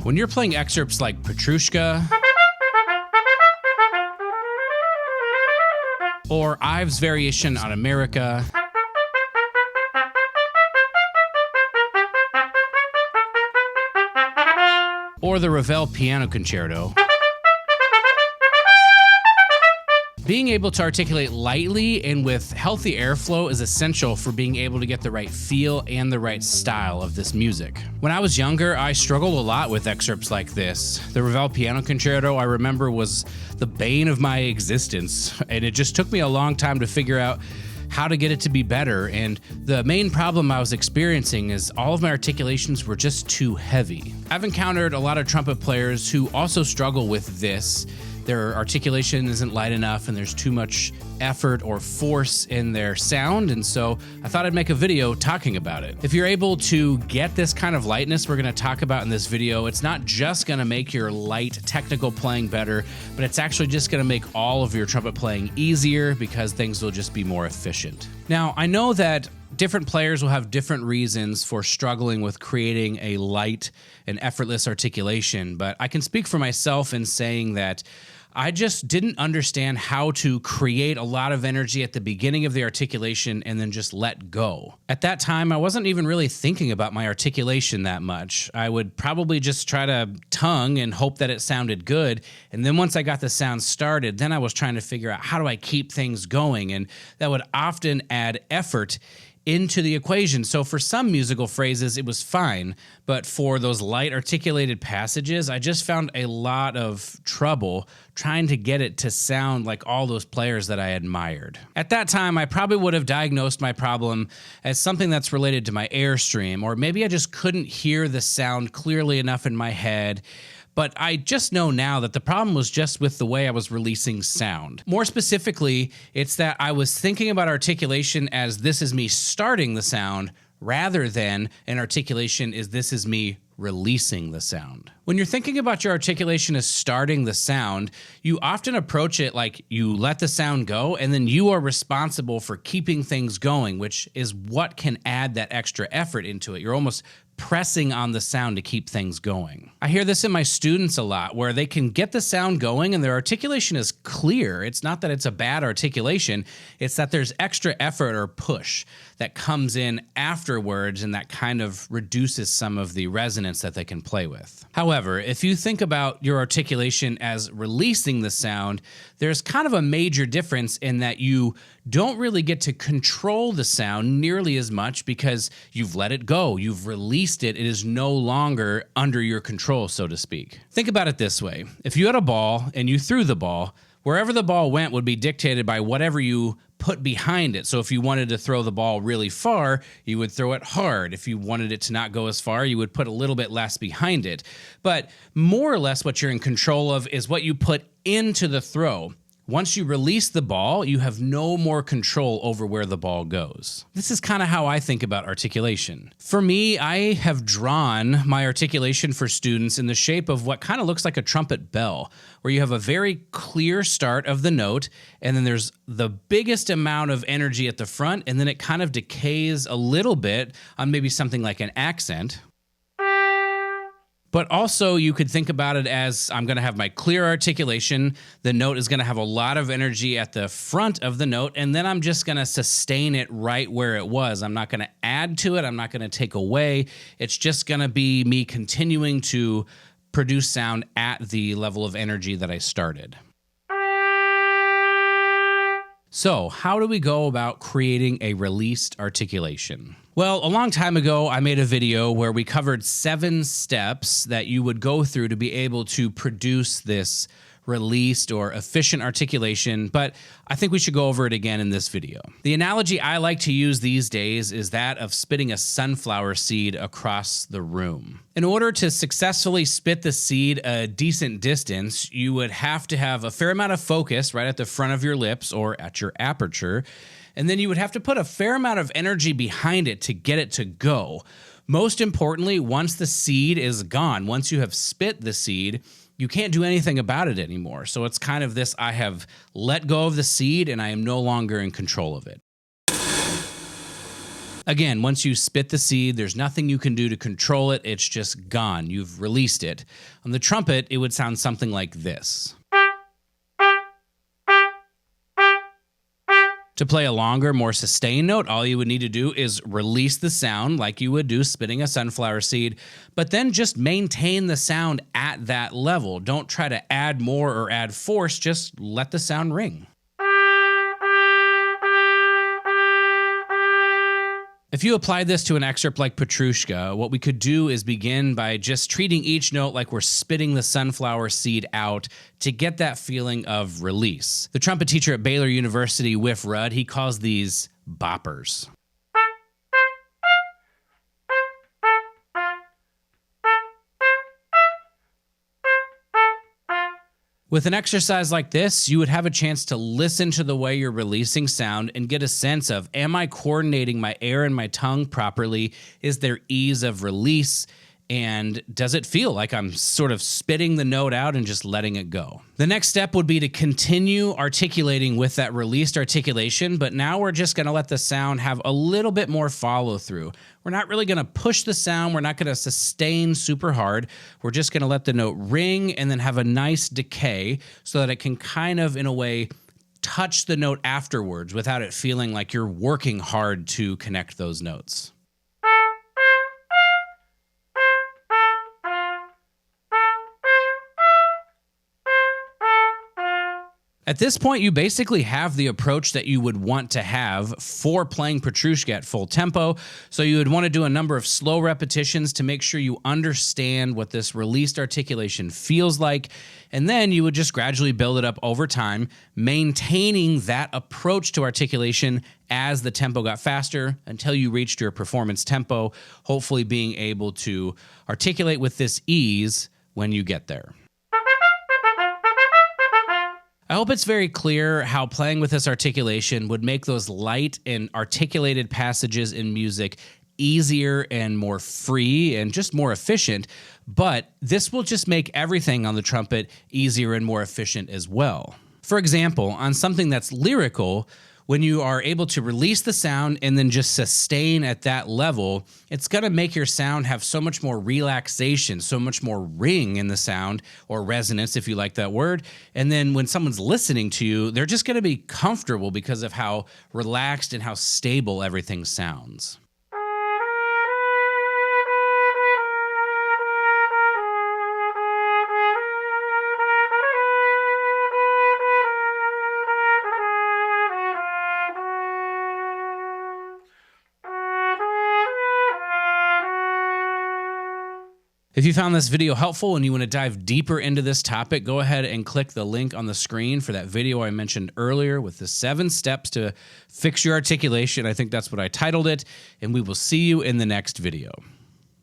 When you're playing excerpts like Petrushka or Ives' variation on America, or the Ravel Piano Concerto, being able to articulate lightly and with healthy airflow is essential for being able to get the right feel and the right style of this music. When I was younger, I struggled a lot with excerpts like this. The Ravel Piano Concerto, I remember, was the bane of my existence, and it just took me a long time to figure out how to get it to be better. And the main problem I was experiencing is all of my articulations were just too heavy. I've encountered a lot of trumpet players who also struggle with this. Their articulation isn't light enough and there's too much effort or force in their sound, and so I thought I'd make a video talking about it. If you're able to get this kind of lightness we're going to talk about in this video, it's not just going to make your light technical playing better, but it's actually just going to make all of your trumpet playing easier because things will just be more efficient. Now, I know that different players will have different reasons for struggling with creating a light and effortless articulation, but I can speak for myself in saying that I just didn't understand how to create a lot of energy at the beginning of the articulation and then just let go. At that time, I wasn't even really thinking about my articulation that much. I would probably just try to tongue and hope that it sounded good. And then once I got the sound started, then I was trying to figure out how do I keep things going? And that would often add effort into the equation. So for some musical phrases, it was fine, but for those light articulated passages, I just found a lot of trouble trying to get it to sound like all those players that I admired. At that time, I probably would have diagnosed my problem as something that's related to my airstream, or maybe I just couldn't hear the sound clearly enough in my head. But I just know now that the problem was just with the way I was releasing sound. More specifically, it's that I was thinking about articulation as this is me starting the sound rather than an articulation as this is me releasing the sound. When you're thinking about your articulation as starting the sound, you often approach it like you let the sound go and then you are responsible for keeping things going, which is what can add that extra effort into it. You're almost pressing on the sound to keep things going. I hear this in my students a lot, where they can get the sound going and their articulation is clear. It's not that it's a bad articulation, it's that there's extra effort or push that comes in afterwards, and that kind of reduces some of the resonance that they can play with. However, if you think about your articulation as releasing the sound, there's kind of a major difference in that you don't really get to control the sound nearly as much because you've let it go, you've released it, it is no longer under your control, so to speak. Think about it this way. If you had a ball and you threw the ball, wherever the ball went would be dictated by whatever you put behind it. So if you wanted to throw the ball really far, you would throw it hard. If you wanted it to not go as far, you would put a little bit less behind it. But more or less what you're in control of is what you put into the throw. Once you release the ball, you have no more control over where the ball goes. This is kind of how I think about articulation. For me, I have drawn my articulation for students in the shape of what kind of looks like a trumpet bell, where you have a very clear start of the note, and then there's the biggest amount of energy at the front, and then it kind of decays a little bit on maybe something like an accent. But also you could think about it as I'm going to have my clear articulation. The note is going to have a lot of energy at the front of the note, and then I'm just going to sustain it right where it was. I'm not going to add to it. I'm not going to take away. It's just going to be me continuing to produce sound at the level of energy that I started. So, how do we go about creating a released articulation? Well, a long time ago, I made a video where we covered 7 steps that you would go through to be able to produce this released or efficient articulation, but I think we should go over it again in this video. The analogy I like to use these days is that of spitting a sunflower seed across the room. In order to successfully spit the seed a decent distance, you would have to have a fair amount of focus right at the front of your lips or at your aperture, and then you would have to put a fair amount of energy behind it to get it to go. Most importantly, once the seed is gone, once you have spit the seed, you can't do anything about it anymore. So it's kind of this, I have let go of the seed and I am no longer in control of it. Again, once you spit the seed, there's nothing you can do to control it. It's just gone. You've released it. On the trumpet, it would sound something like this. To play a longer, more sustained note, all you would need to do is release the sound like you would do spitting a sunflower seed, but then just maintain the sound at that level. Don't try to add more or add force, just let the sound ring. If you applied this to an excerpt like Petrushka, what we could do is begin by just treating each note like we're spitting the sunflower seed out to get that feeling of release. The trumpet teacher at Baylor University, Whiff Rudd, he calls these boppers. With an exercise like this, you would have a chance to listen to the way you're releasing sound and get a sense of, am I coordinating my air and my tongue properly? Is there ease of release? And does it feel like I'm sort of spitting the note out and just letting it go? The next step would be to continue articulating with that released articulation, but now we're just gonna let the sound have a little bit more follow through. We're not really gonna push the sound, we're not gonna sustain super hard. We're just gonna let the note ring and then have a nice decay so that it can kind of, in a way, touch the note afterwards without it feeling like you're working hard to connect those notes. At this point, you basically have the approach that you would want to have for playing Petrushka at full tempo. So you would want to do a number of slow repetitions to make sure you understand what this released articulation feels like. And then you would just gradually build it up over time, maintaining that approach to articulation as the tempo got faster until you reached your performance tempo, hopefully being able to articulate with this ease when you get there. I hope it's very clear how playing with this articulation would make those light and articulated passages in music easier and more free and just more efficient, but this will just make everything on the trumpet easier and more efficient as well. For example, on something that's lyrical, when you are able to release the sound and then just sustain at that level, it's going to make your sound have so much more relaxation, so much more ring in the sound, or resonance if you like that word. And then when someone's listening to you, they're just going to be comfortable because of how relaxed and how stable everything sounds. If you found this video helpful and you want to dive deeper into this topic, go ahead and click the link on the screen for that video I mentioned earlier with the 7 steps to fix your articulation. I think that's what I titled it, and we will see you in the next video.